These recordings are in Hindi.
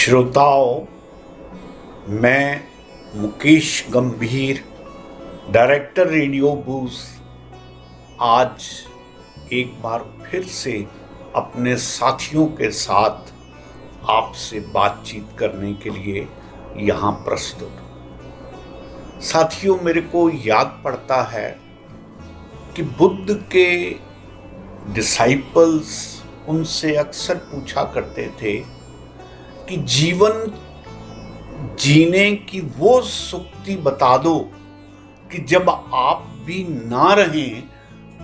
श्रोताओं, मैं मुकेश गंभीर, डायरेक्टर रेडियो बूस्ट, आज एक बार फिर से अपने साथियों के साथ आपसे बातचीत करने के लिए यहाँ प्रस्तुत हूँ। साथियों, मेरे को याद पड़ता है कि बुद्ध के डिसाइपल्स उनसे अक्सर पूछा करते थे कि जीवन जीने की वो सुक्ति बता दो कि जब आप भी ना रहें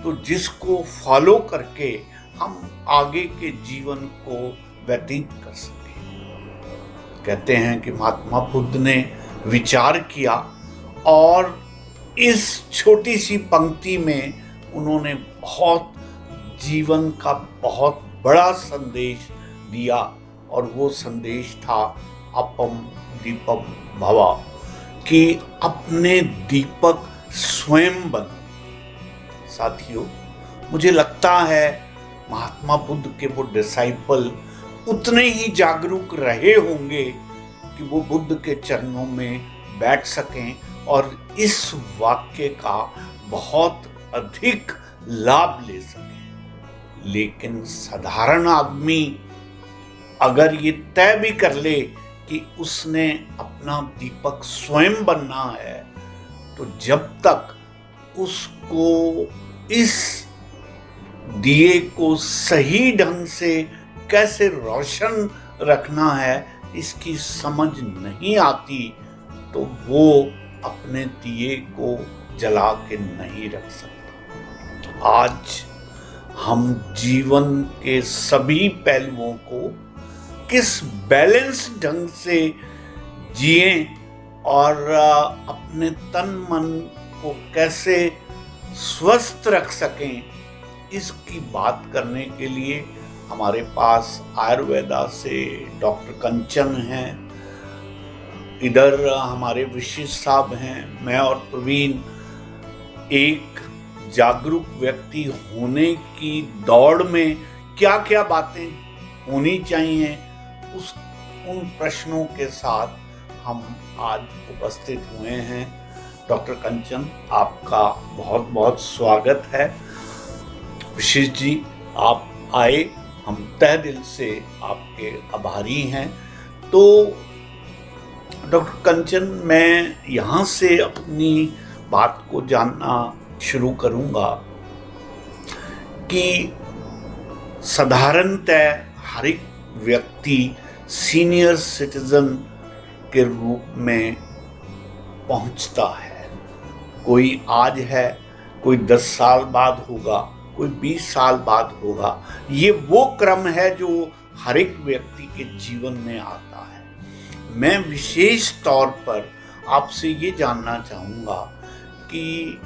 तो जिसको फॉलो करके हम आगे के जीवन को व्यतीत कर सकें। कहते हैं कि महात्मा बुद्ध ने विचार किया और इस छोटी सी पंक्ति में उन्होंने जीवन का बहुत बड़ा संदेश दिया और वो संदेश था अपम दीपम भवा, कि अपने दीपक स्वयं बनो। साथियों, मुझे लगता है महात्मा बुद्ध के वो डिसाइपल उतने ही जागरूक रहे होंगे कि वो बुद्ध के चरणों में बैठ सकें और इस वाक्य का बहुत अधिक लाभ ले सकें। लेकिन साधारण आदमी अगर ये तय भी कर ले कि उसने अपना दीपक स्वयं बनना है, तो जब तक उसको इस दिए को सही ढंग से कैसे रोशन रखना है इसकी समझ नहीं आती, तो वो अपने दिए को जला के नहीं रख सकता। आज हम जीवन के सभी पहलुओं को किस बैलेंस ढंग से जिएं और अपने तन मन को कैसे स्वस्थ रख सकें, इसकी बात करने के लिए हमारे पास आयुर्वेदा से डॉक्टर कंचन हैं, इधर हमारे विशिष्ट साहब हैं, मैं और प्रवीण। एक जागरूक व्यक्ति होने की दौड़ में क्या क्या बातें होनी चाहिए, उन प्रश्नों के साथ हम आज उपस्थित हुए हैं। डॉक्टर कंचन, आपका बहुत बहुत स्वागत है। विशिष्ट जी, आप आए, हम तहे दिल से आपके आभारी हैं। तो डॉक्टर कंचन, मैं यहाँ से अपनी बात को जानना शुरू करूँगा कि साधारणतः हर एक व्यक्ति सीनियर सिटीजन के रूप में पहुंचता है। कोई आज है, कोई 10 साल बाद होगा, कोई 20 साल बाद होगा। ये वो क्रम है जो हर एक व्यक्ति के जीवन में आता है। मैं विशेष तौर पर आपसे ये जानना चाहूँगा कि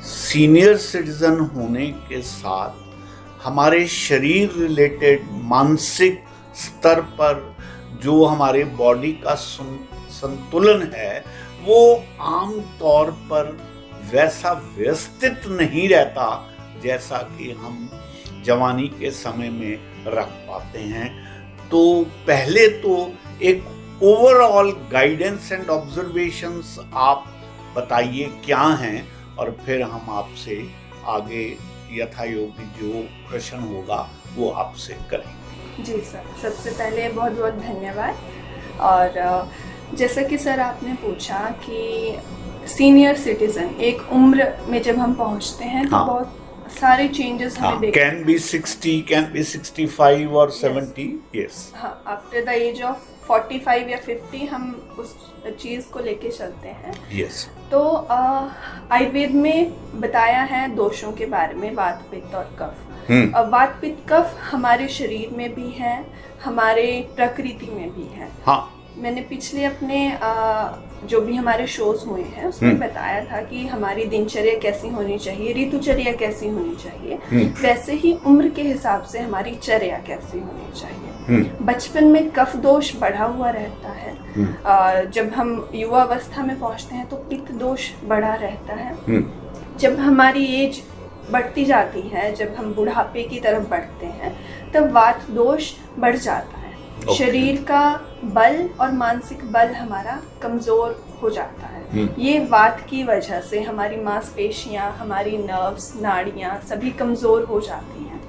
सीनियर सिटीजन होने के साथ हमारे शरीर रिलेटेड मानसिक स्तर पर जो हमारे बॉडी का संतुलन है वो आम तौर पर वैसा व्यवस्थित नहीं रहता जैसा कि हम जवानी के समय में रख पाते हैं। तो पहले तो एक ओवरऑल गाइडेंस एंड ऑब्जर्वेशंस आप बताइए क्या हैं, और फिर हम आपसे आगे यथायोग्य जो प्रश्न होगा वो आपसे करेंगे। जी सर, सबसे पहले बहुत बहुत धन्यवाद। और जैसा कि सर आपने पूछा कि सीनियर सिटीजन एक उम्र में जब हम पहुंचते हैं तो बहुत सारे चेंजेस हमें देखते हैं। कैन बी 60, कैन बी 65 और 70, यस। हाँ, आफ्टर द एज ऑफ 45 या 50 हम उस चीज़ को लेके चलते हैं। यस। तो आयुर्वेद में बताया है दोषों के बारे में, वात पित्त और कफ। वात पित्त कफ हमारे शरीर में भी है, हमारे प्रकृति में भी है। हाँ, मैंने पिछले अपने जो भी हमारे शोज हुए हैं उसमें बताया था कि हमारी दिनचर्या कैसी होनी चाहिए, ऋतुचर्या कैसी होनी चाहिए, वैसे ही उम्र के हिसाब से हमारी चर्या कैसी होनी चाहिए। बचपन में कफ दोष बढ़ा हुआ रहता है, जब हम युवा अवस्था में पहुंचते हैं तो पित्त दोष बढ़ा रहता है। जब हमारी एज बढ़ती जाती है, जब हम बुढ़ापे की तरफ बढ़ते हैं, तब वात दोष बढ़ जाता है। शरीर का बल और मानसिक बल हमारा कमजोर हो जाता है। ये वात की वजह से हमारी मांसपेशियां, हमारी नर्व्स, नाड़ियां सभी कमजोर हो जाती हैं।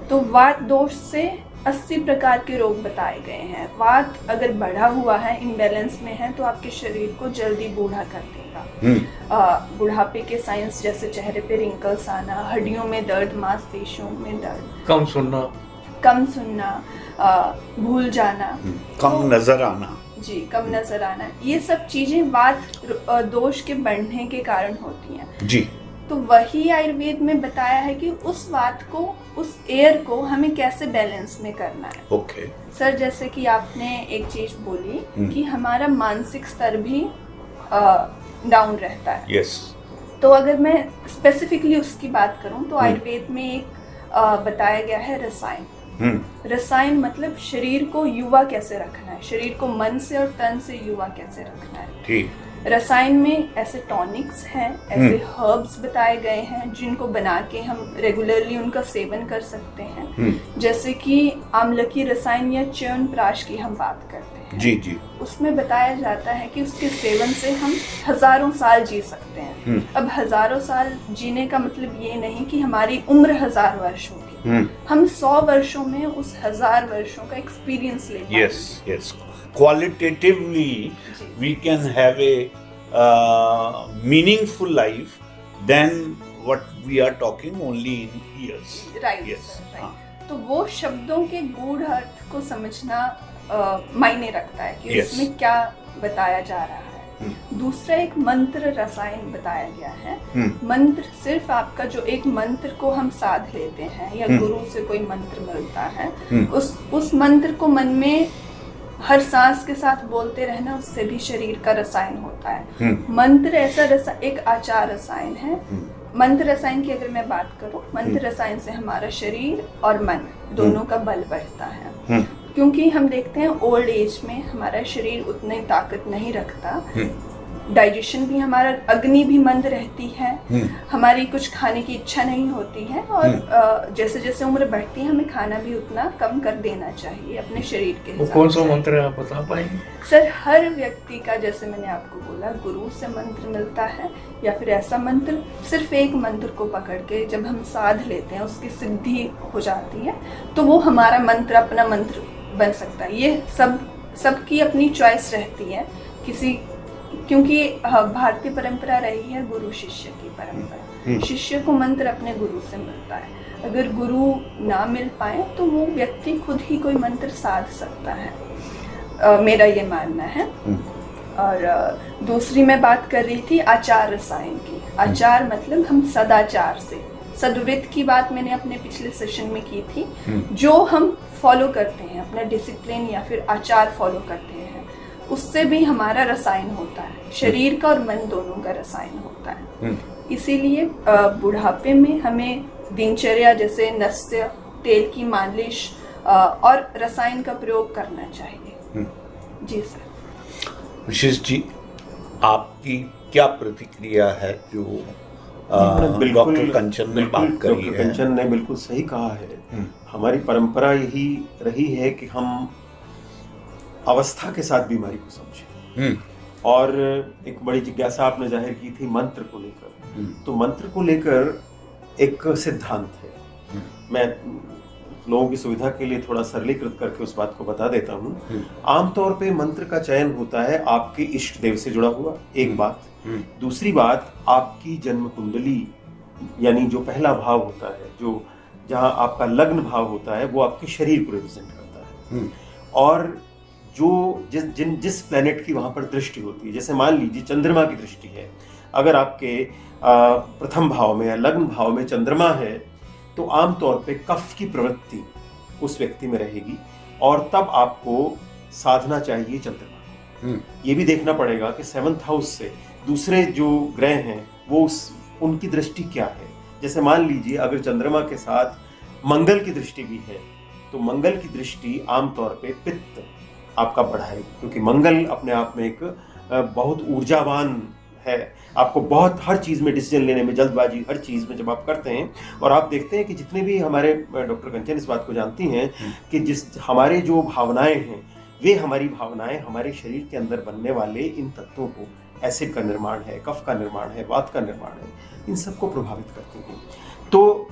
तो वात दोष से 80 प्रकार के रोग बताए गए हैं। वात अगर बढ़ा हुआ है, इम्बैलेंस में है, तो आपके शरीर को जल्दी बूढ़ा कर देगा। बुढ़ापे के साइंस जैसे चेहरे पे रिंकल्स आना, हड्डियों में दर्द, मांसपेशियों में दर्द, कम सुनना, भूल जाना, कम नजर आना, जी कम नजर आना, ये सब चीजें वात दोष के बढ़ने के कारण होती हैं। जी। तो वही आयुर्वेद में बताया है कि उस वात को, उस एयर को हमें कैसे बैलेंस में करना है। ओके सर, जैसे कि आपने एक चीज बोली कि हमारा मानसिक स्तर भी डाउन रहता है। यस। तो अगर मैं स्पेसिफिकली उसकी बात करूं तो आयुर्वेद में एक बताया गया है रसायन। रसायन मतलब शरीर को युवा कैसे रखना है, शरीर को मन से और तन से युवा कैसे रखना है। ठीक। रसायन में ऐसे टॉनिक्स हैं, ऐसे हर्ब्स बताए गए हैं जिनको बना के हम रेगुलरली उनका सेवन कर सकते हैं। जैसे कि आमलकी रसायन या च्यवनप्राश की हम बात करते हैं। जी जी। उसमें बताया जाता है कि उसके सेवन से हम हजारों साल जी सकते हैं। अब हजारों साल जीने का मतलब ये नहीं कि हमारी उम्र 1000 वर्ष होगी। हम 100 वर्षों में उस 1000 वर्षों का एक्सपीरियंस ले पाएंगे। Yes yes. Qualitatively, we can have a meaningful life than what we are talking only in years. Right. Yes. Right. हाँ. तो वो शब्दों के गूढ़ अर्थ को समझना मायने रखता है कि Yes. उसमें क्या बताया जा रहा है। दूसरा एक मंत्र रसायन बताया गया है। मंत्र सिर्फ आपका जो एक मंत्र को हम साध लेते हैं या गुरु से कोई मंत्र मिलता है, उस मंत्र को मन में हर सांस के साथ बोलते रहना, उससे भी शरीर का रसायन होता है। मंत्र ऐसा एक आचार रसायन है। मंत्र रसायन की अगर मैं बात करूं, मंत्र रसायन से हमारा शरीर और मन दोनों का बल बढ़ता है। क्योंकि हम देखते हैं ओल्ड एज में हमारा शरीर उतनी ताकत नहीं रखता, डाइजेशन भी हमारा, अग्नि भी मंद रहती है, हमारी कुछ खाने की इच्छा नहीं होती है, और जैसे जैसे उम्र बढ़ती है हमें खाना भी उतना कम कर देना चाहिए अपने शरीर के हिसाब से। कौन सा मंत्र है आप बता पाएंगे? सर, हर व्यक्ति का, जैसे मैंने आपको बोला, गुरु से मंत्र मिलता है या फिर ऐसा मंत्र, सिर्फ एक मंत्र को पकड़ के जब हम साध लेते हैं, उसकी सिद्धि हो जाती है, तो वो हमारा मंत्र, अपना मंत्र बन सकता है। ये सबकी अपनी चॉइस रहती है। क्योंकि भारतीय परंपरा रही है गुरु शिष्य की परंपरा। शिष्य को मंत्र अपने गुरु से मिलता है। अगर गुरु ना मिल पाए तो वो व्यक्ति खुद ही कोई मंत्र साध सकता है, मेरा ये मानना है। और दूसरी मैं बात कर रही थी आचार रसायन की। आचार मतलब हम सदाचार से, सद्वृत्त की बात मैंने अपने पिछले सेशन में की थी, जो हम फॉलो करते हैं, अपना डिसिप्लिन या फिर आचार फॉलो करते हैं, उससे भी हमारा रसायन होता है, शरीर का और मन दोनों का रसायन होता है। इसीलिए बुढ़ापे में हमें दिनचर्या जैसे नस्य, तेल की मालिश और रसायन का प्रयोग करना चाहिए। जी सर। विशेष जी, आपकी क्या प्रतिक्रिया है जो डॉक्टर कंचन ने बात करी है? डॉक्टर कंचन ने बिल्कुल सही कहा है। हमारी परंपरा यही रही है कि हम अवस्था के साथ बीमारी को समझें, और एक बड़ी जिज्ञासा आपने जाहिर की थी मंत्र को लेकर। तो मंत्र को लेकर एक सिद्धांत है, मैं लोगों की सुविधा के लिए थोड़ा सरलीकृत करके उस बात को बता देता हूँ। आमतौर पे मंत्र का चयन होता है आपके इष्ट देव से जुड़ा हुआ, एक बात। दूसरी बात, आपकी जन्म कुंडली, यानी जो पहला भाव होता है, जो जहाँ आपका लग्न भाव होता है, वो आपके शरीर को रिप्रेजेंट करता है। और जो जिस प्लेनेट की वहाँ पर दृष्टि होती है, जैसे मान लीजिए चंद्रमा की दृष्टि है, अगर आपके प्रथम भाव में या लग्न भाव में चंद्रमा है, तो आमतौर पे कफ की प्रवृत्ति उस व्यक्ति में रहेगी, और तब आपको साधना चाहिए चंद्रमा को। ये भी देखना पड़ेगा कि 7th हाउस से दूसरे जो ग्रह हैं वो उनकी दृष्टि क्या है। जैसे मान लीजिए अगर चंद्रमा के साथ मंगल की दृष्टि भी है, तो मंगल की दृष्टि आमतौर पे पित्त आपका बढ़ाएगी, क्योंकि मंगल अपने आप में एक बहुत ऊर्जावान है, आपको बहुत हर चीज़ में डिसीजन लेने में जल्दबाजी, हर चीज़ में जब आप करते हैं, और आप देखते हैं कि जितने भी हमारे डॉक्टर कंचन इस बात को जानती हैं कि हमारे जो भावनाएं हैं, वे हमारी भावनाएं हमारे शरीर के अंदर बनने वाले इन तत्वों को, एसिड का निर्माण है, कफ का निर्माण है, वात का निर्माण है, इन सबको प्रभावित करती हैं। तो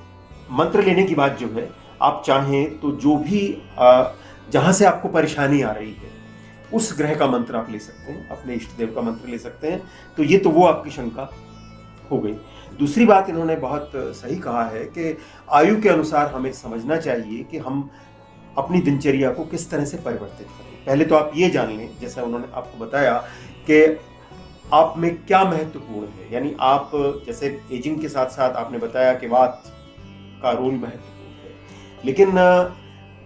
मंत्र लेने की बात जो है, आप चाहें तो जो भी जहाँ से आपको परेशानी आ रही है उस ग्रह का मंत्र आप ले सकते हैं, अपने इष्ट देव का मंत्र ले सकते हैं। तो ये तो वो आपकी शंका हो गई। दूसरी बात इन्होंने बहुत सही कहा है कि आयु के अनुसार हमें समझना चाहिए कि हम अपनी दिनचर्या को किस तरह से परिवर्तित करें। पहले तो आप ये जान लें, जैसा उन्होंने आपको बताया, कि आप में क्या महत्वपूर्ण है। यानी आप जैसे एजिंग के साथ साथ आपने बताया कि वात का रोल महत्वपूर्ण है, लेकिन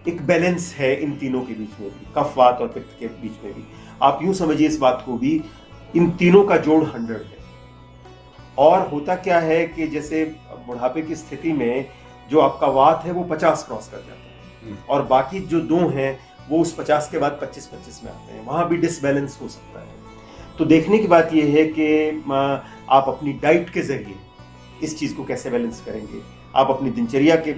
एक बैलेंस है इन तीनों के बीच में भी, कफ, वात और पित्त के बीच में भी। आप यूं समझिए इस बात को भी, इन तीनों का जोड़ 100 है। और होता क्या है कि जैसे बुढ़ापे की स्थिति में जो आपका वात है वो 50 क्रॉस कर जाता है, और बाकी जो 2 हैं वो उस 50 के बाद 25-25 में आते हैं, वहां भी डिसबैलेंस हो सकता है। तो देखने की बात यह है कि आप अपनी डाइट के जरिए इस चीज़ को कैसे बैलेंस करेंगे, आप अपनी दिनचर्या के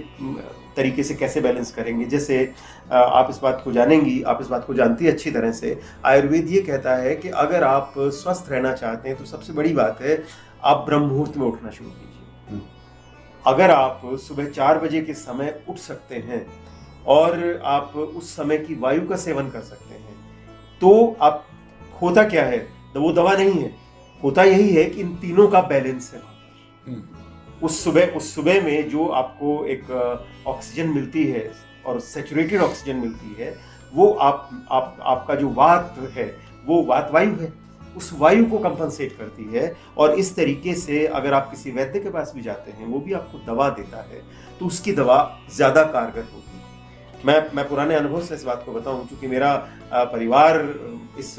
तरीके से कैसे बैलेंस करेंगे। जैसे आप इस बात को जानेंगी, आप इस बात को जानती है अच्छी तरह से, आयुर्वेद ये कहता है कि अगर आप स्वस्थ रहना चाहते हैं तो सबसे बड़ी बात है आप ब्रह्म मुहूर्त में उठना शुरू कीजिए। अगर आप सुबह 4 बजे के समय उठ सकते हैं और आप उस समय की वायु का सेवन कर सकते हैं, तो आप, होता क्या है, वो दवा नहीं है, होता यही है कि इन तीनों का बैलेंस है। उस सुबह में जो आपको एक ऑक्सीजन मिलती है और सैचुरेटेड ऑक्सीजन मिलती है, वो आपका जो वात है वो वात वायु है, उस वायु को कंपनसेट करती है। और इस तरीके से अगर आप किसी वैद्य के पास भी जाते हैं, वो भी आपको दवा देता है, तो उसकी दवा ज़्यादा कारगर होगी। मैं पुराने अनुभव से इस बात को बताऊं, क्योंकि मेरा परिवार इस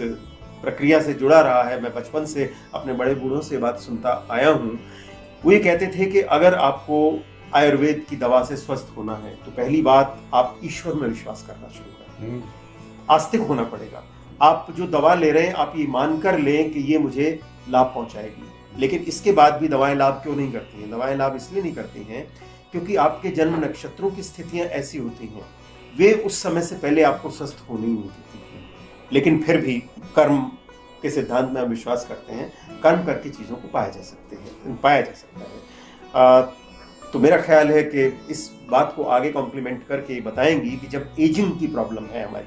प्रक्रिया से जुड़ा रहा है, मैं बचपन से अपने बड़े बूढ़ों से बात सुनता आया हूँ। वो ये कहते थे कि अगर आपको आयुर्वेद की दवा से स्वस्थ होना है तो पहली बात आप ईश्वर में विश्वास करना शुरू करें, आस्तिक होना पड़ेगा। आप जो दवा ले रहे हैं आप ये मानकर लें कि ये मुझे लाभ पहुंचाएगी, लेकिन इसके बाद भी दवाएं लाभ क्यों नहीं करती हैं? दवाएं लाभ इसलिए नहीं करती हैं क्योंकि आपके जन्म नक्षत्रों की स्थितियां ऐसी होती हैं, वे उस समय से पहले आपको स्वस्थ होने ही नहीं देती। लेकिन फिर भी कर्म के सिद्धांत में हम विश्वास करते हैं, कर्म करके चीज़ों को पाया जा सकता है। तो मेरा ख्याल है कि इस बात को आगे कॉम्प्लीमेंट करके बताएंगी कि जब एजिंग की प्रॉब्लम है हमारी,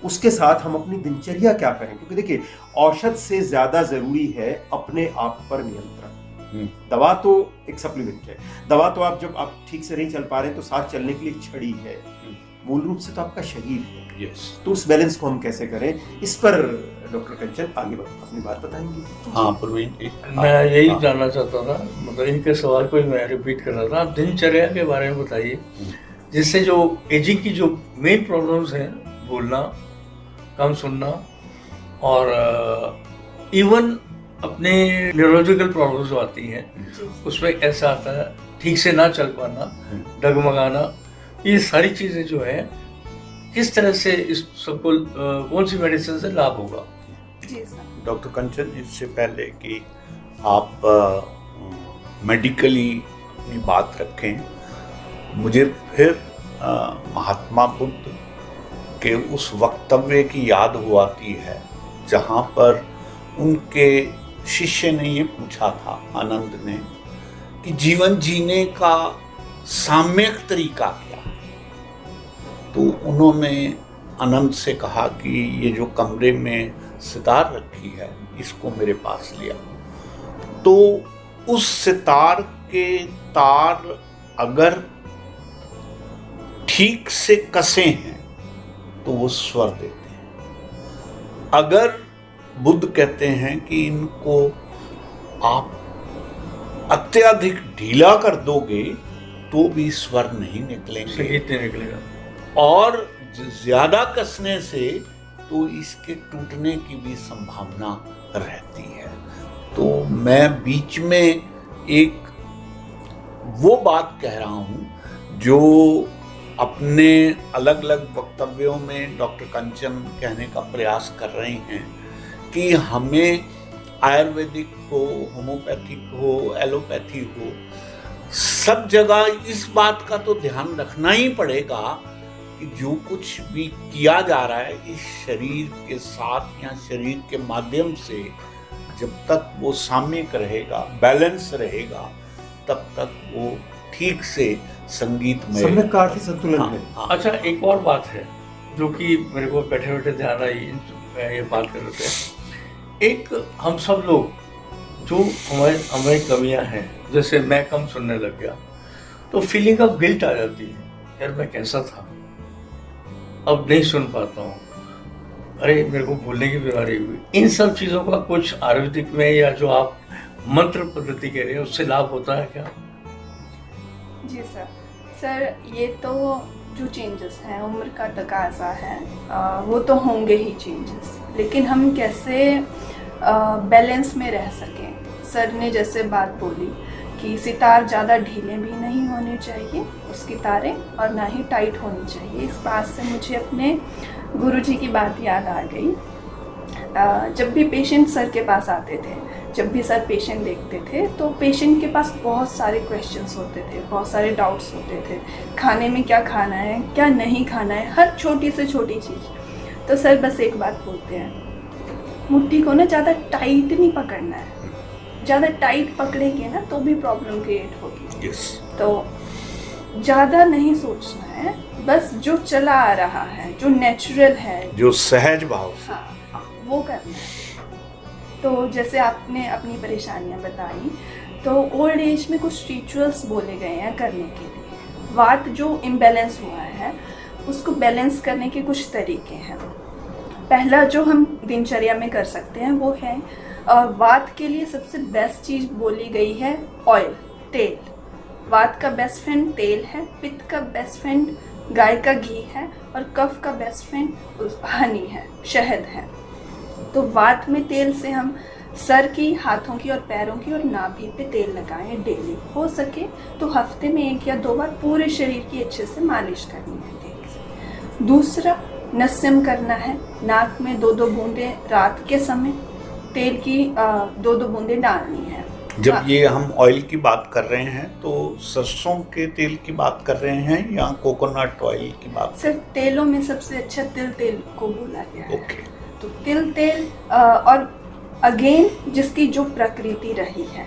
उसके साथ हम अपनी दिनचर्या क्या करें। क्योंकि देखिए, औषध से ज़्यादा ज़रूरी है अपने आप पर नियंत्रण। दवा तो एक सप्लीमेंट है, दवा तो आप जब आप ठीक से नहीं चल पा रहे हैं तो साथ चलने के लिए छड़ी है, मूल रूप से तो आपका शरीर है। तो उस बैलेंस को हम कैसे करें, इस पर डॉक्टर कंचन आगे अपनी बात बताएंगे। हाँ प्रवीण जी, मैं यही जानना चाहता था, मतलब इनके सवाल को ही मैं रिपीट कर रहा था। आप दिनचर्या के बारे में बताइए, जिससे जो एजिंग की जो मेन प्रॉब्लम्स हैं, बोलना, कम सुनना, और इवन अपने न्यूरोलॉजिकल प्रॉब्लम्स जो आती हैं उसमें ऐसा आता है ठीक से ना चल पाना, डगमगाना, ये सारी चीज़ें जो है किस तरह से इस सबको कौन सी मेडिसिन से लाभ होगा? डॉक्टर कंचन, इससे पहले कि आप मेडिकली अपनी बात रखें, मुझे फिर महात्मा बुद्ध के उस वक्तव्य की याद हो आती है जहाँ पर उनके शिष्य ने ये पूछा था, आनंद ने, कि जीवन जीने का साम्यक तरीका क्या है। तो उन्होंने आनंद से कहा कि ये जो कमरे में सितार रखी है, इसको मेरे पास लिया। तो उस सितार के तार अगर ठीक से कसे हैं तो वो स्वर देते हैं। अगर बुद्ध कहते हैं कि इनको आप अत्यधिक ढीला कर दोगे तो भी स्वर नहीं निकलेंगे, संगीत नहीं निकलेगा, और ज्यादा कसने से तो इसके टूटने की भी संभावना रहती है। तो मैं बीच में एक वो बात कह रहा हूँ जो अपने अलग अलग वक्तव्यों में डॉक्टर कंचन कहने का प्रयास कर रहे हैं कि हमें आयुर्वेदिक हो, होम्योपैथिक हो, एलोपैथी हो, सब जगह इस बात का तो ध्यान रखना ही पड़ेगा कि जो कुछ भी किया जा रहा है इस शरीर के साथ या शरीर के माध्यम से, जब तक वो साम्यक रहेगा, बैलेंस रहेगा, तब तक वो ठीक से संगीत में सम्यक का अर्थ संतुलन हाँ, है। हाँ। अच्छा, एक और बात है जो कि मेरे को बैठे बैठे ध्यान आई, मैं ये बात कर रहे थे। एक हम सब लोग जो हमारी कमियां हैं, जैसे मैं कम सुनने लग गया तो फीलिंग ऑफ गिल्ट आ जाती है, यार मैं कैसा था, अब नहीं सुन पाता हूँ, अरे मेरे को भूलने की बीमारी हुई। इन सब चीज़ों का कुछ आयुर्वेदिक में या जो आप मंत्र पद्धति कह रहे हैं उससे लाभ होता है क्या? जी सर, ये तो जो चेंजेस हैं, उम्र का तकाजा है, वो तो होंगे ही चेंजेस, लेकिन हम कैसे बैलेंस में रह सकें। सर ने जैसे बात बोली कि सितार ज़्यादा ढीले भी नहीं होने चाहिए उसकी तारें, और ना ही टाइट होनी चाहिए। इस बात से मुझे अपने गुरुजी की बात याद आ गई। जब भी पेशेंट सर के पास आते थे, जब भी सर पेशेंट देखते थे, तो पेशेंट के पास बहुत सारे क्वेश्चंस होते थे, बहुत सारे डाउट्स होते थे। खाने में क्या खाना है, क्या नहीं खाना है, हर छोटी से छोटी चीज़। तो सर बस एक बात बोलते हैं, मुट्ठी को ना ज़्यादा टाइट नहीं पकड़ना है। ज़्यादा टाइट पकड़ेंगे ना तो भी प्रॉब्लम क्रिएट होगी। तो ज़्यादा नहीं सोचना है, बस जो चला आ रहा है, जो नेचुरल है, जो सहज भाव से, हाँ, वो करना है। तो जैसे आपने अपनी परेशानियां बताई, तो ओल्ड एज में कुछ रिचुअल्स बोले गए हैं करने के लिए। वात जो इम्बैलेंस हुआ है उसको बैलेंस करने के कुछ तरीके हैं। पहला जो हम दिनचर्या में कर सकते हैं वो है, वात के लिए सबसे बेस्ट चीज़ बोली गई है ऑयल, तेल। वात का बेस्ट फ्रेंड तेल है, पित्त का बेस्ट फ्रेंड गाय का घी है, और कफ का बेस्ट फ्रेंड हनी है, शहद है। तो वात में तेल से हम सर की, हाथों की और पैरों की और नाभि पे तेल लगाएं डेली। हो सके तो हफ्ते में 1 या 2 बार पूरे शरीर की अच्छे से मालिश करनी है तेल से। दूसरा, नस्यम करना है। नाक में 2-2 बूंदें रात के समय तेल की 2-2 बूंदें डालनी है। जब ये हम ऑयल की बात कर रहे हैं तो सरसों के तेल की बात कर रहे हैं या कोकोनट ऑयल की बात? सर, तेलों में सबसे अच्छा तिल तेल को बोला गया है। ओके। तो तिल तेल, और अगेन जिसकी जो प्रकृति रही है,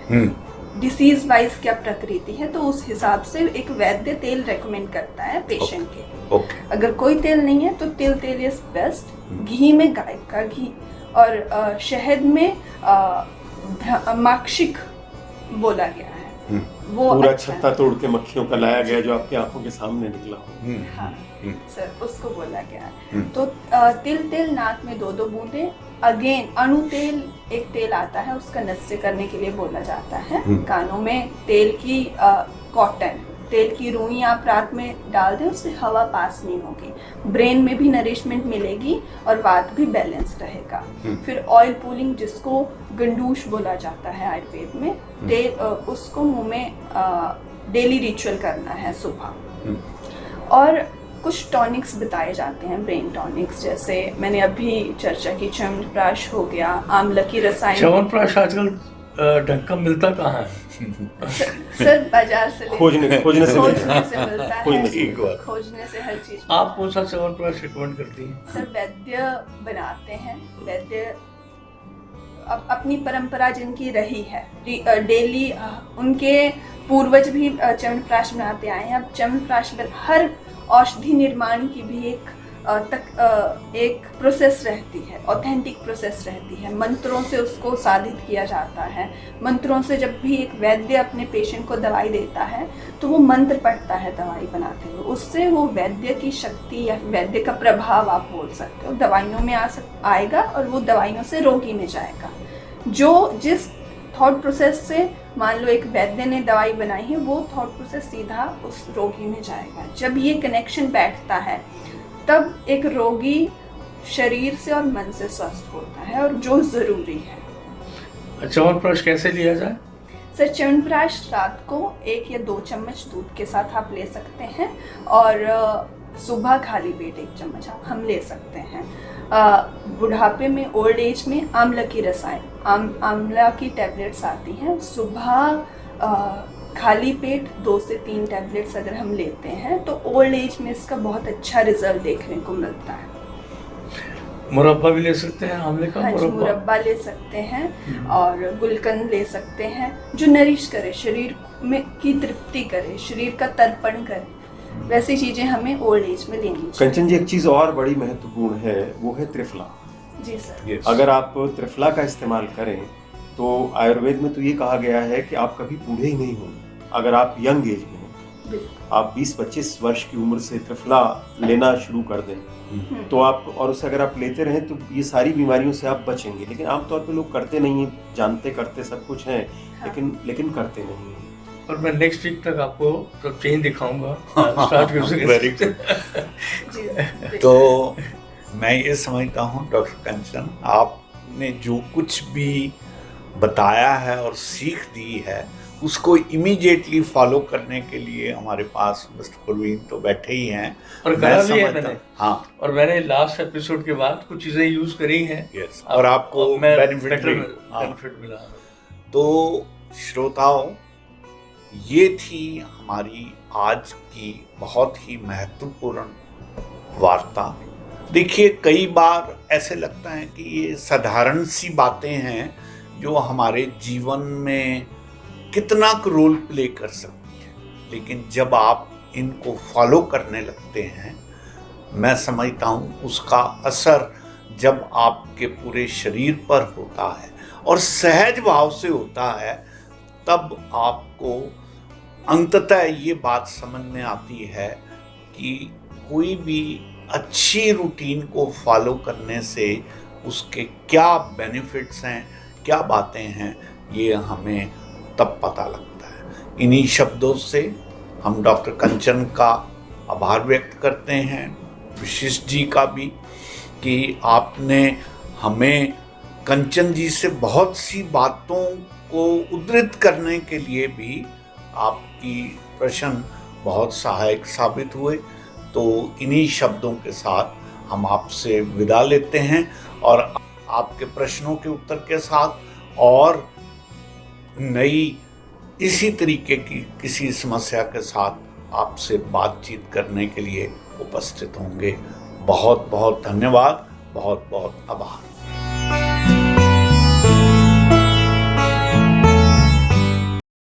डिसीज वाइज क्या प्रकृति है, तो उस हिसाब से एक वैद्य तेल रेकमेंड करता है पेशेंट के लिए। ओके। अगर कोई तेल नहीं है तो तिल तेल इज बेस्ट। घी में गाय का घी, और शहद में माक्षिक बोला गया है, वो पूरा अच्छा छत्ता तोड़ के मक्खियों का लाया गया जो आपकी आंखों के सामने निकला हो। हाँ सर, उसको बोला गया है। तो तिल तेल नाक में 2-2 बूंदे। अगेन अणु तेल एक तेल आता है, उसका नस्य करने के लिए बोला जाता है। कानों में तेल की कॉटन तेल की रुई आप रात में डाल दें, उससे हवा पास नहीं होगी, ब्रेन में भी नरिशमेंट मिलेगी और वात भी बैलेंस रहेगा। फिर ऑयल पुलिंग, जिसको गंडूश बोला जाता है आयुर्वेद में, तेल उसको मुंह में डेली रिचुअल करना है सुबह। और कुछ टॉनिक्स बताए जाते हैं, ब्रेन टॉनिक्स, जैसे मैंने अभी चर्चा की च्यवनप्राश हो गया, आंवला की रसायन। च्यवनप्राश आजकल ढंग का मिलता कहाँ है? सर बाजार से खोजने से मिलता है, खोजने से हर चीज। आप कौन सा च्यवनप्राश रिकमेंड करती हैं? सर वैद्य बनाते हैं, वैद्य अपनी परंपरा जिनकी रही है, डेली उनके पूर्वज भी च्यवनप्राश बनाते आए हैं। अब च्यवनप्राश हर औषधि निर्माण की भी एक प्रोसेस रहती है, ऑथेंटिक प्रोसेस रहती है। मंत्रों से उसको साधित किया जाता है। मंत्रों से जब भी एक वैद्य अपने पेशेंट को दवाई देता है तो वो मंत्र पढ़ता है दवाई बनाते हुए, उससे वो वैद्य की शक्ति या वैद्य का प्रभाव आप बोल सकते हो दवाइयों में आएगा, और वो दवाइयों से रोगी में जाएगा। जो जिस थॉट प्रोसेस से मान लो एक वैद्य ने दवाई बनाई है, वो थॉट प्रोसेस सीधा उस रोगी में जाएगा। जब ये कनेक्शन बैठता है तब एक रोगी शरीर से और मन से स्वस्थ होता है, और जो ज़रूरी है। च्यवनप्राश कैसे लिया जाए? सर, च्यवनप्राश रात को 1 या 2 चम्मच दूध के साथ आप ले सकते हैं, और सुबह खाली पेट 1 चम्मच हम ले सकते हैं। बुढ़ापे में, ओल्ड एज में आंवला की रसायन, आंवला की टैबलेट्स आती हैं, सुबह खाली पेट 2 से 3 टैबलेट्स अगर हम लेते हैं तो ओल्ड एज में इसका बहुत अच्छा रिजल्ट देखने को मिलता है। मुरब्बा भी ले सकते हैं आंवले का? हाँ जी, मुरब्बा ले सकते हैं और गुलकंद ले सकते हैं जो नरिश करे, शरीर में की तृप्ति करे, शरीर का तर्पण करे, वैसी चीजें हमें ओल्ड एज में लेनी चाहिए। कंचन जी, एक चीज और बड़ी महत्वपूर्ण है, वो है त्रिफला। जी सर। Yes. अगर आप त्रिफला का इस्तेमाल करें तो आयुर्वेद में तो ये कहा गया है कि आप कभी बूढ़े ही नहीं होंगे अगर आप यंग एज में हैं। बिल्कुल। आप 20-25 वर्ष की उम्र से त्रिफला लेना शुरू कर दें तो आप, और उसे अगर आप लेते रहें तो ये सारी बीमारियों से आप बचेंगे। लेकिन आमतौर पे लोग करते नहीं हैं, जानते करते सब कुछ हैं, लेकिन करते नहीं हैं। और मैं नेक्स्ट वीक तक आपको सब चेंज दिखाऊंगा। स्टार्ट कर सके। Very good. जी। तो मैं ये समझता हूँ डॉक्टर कंचन, आपने जो कुछ भी बताया है और सीख दी है उसको इमीडिएटली फॉलो करने के लिए हमारे पास मिस्टर परवीन तो बैठे ही हैं। और मैं करा भी है समझता- मैंने। हाँ, और मैंने लास्ट एपिसोड के बाद कुछ चीजें यूज करी हैं। यस, और आपको बेनिफिट बेनिफिट मिला। तो श्रोताओं, ये थी हमारी आज की बहुत ही महत्वपूर्ण वार्ता। देखिए, कई बार ऐसे लगता है कि ये साधारण सी बातें हैं जो हमारे जीवन में कितना रोल प्ले कर सकती है, लेकिन जब आप इनको फॉलो करने लगते हैं, मैं समझता हूँ उसका असर जब आपके पूरे शरीर पर होता है और सहज भाव से होता है, तब आपको अंततः ये बात समझ में आती है कि कोई भी अच्छी रूटीन को फॉलो करने से उसके क्या बेनिफिट्स हैं, क्या बातें हैं, ये हमें तब पता लगता है। इन्हीं शब्दों से हम डॉक्टर कंचन का आभार व्यक्त करते हैं, विशिष्ट जी का भी, कि आपने हमें कंचन जी से बहुत सी बातों को उद्धृत करने के लिए भी आपकी प्रश्न बहुत सहायक साबित हुए। तो इन्हीं शब्दों के साथ हम आपसे विदा लेते हैं और आपके प्रश्नों के उत्तर के साथ और नई इसी तरीके की किसी समस्या के साथ आपसे बातचीत करने के लिए उपस्थित होंगे। बहुत बहुत धन्यवाद, बहुत बहुत आभार।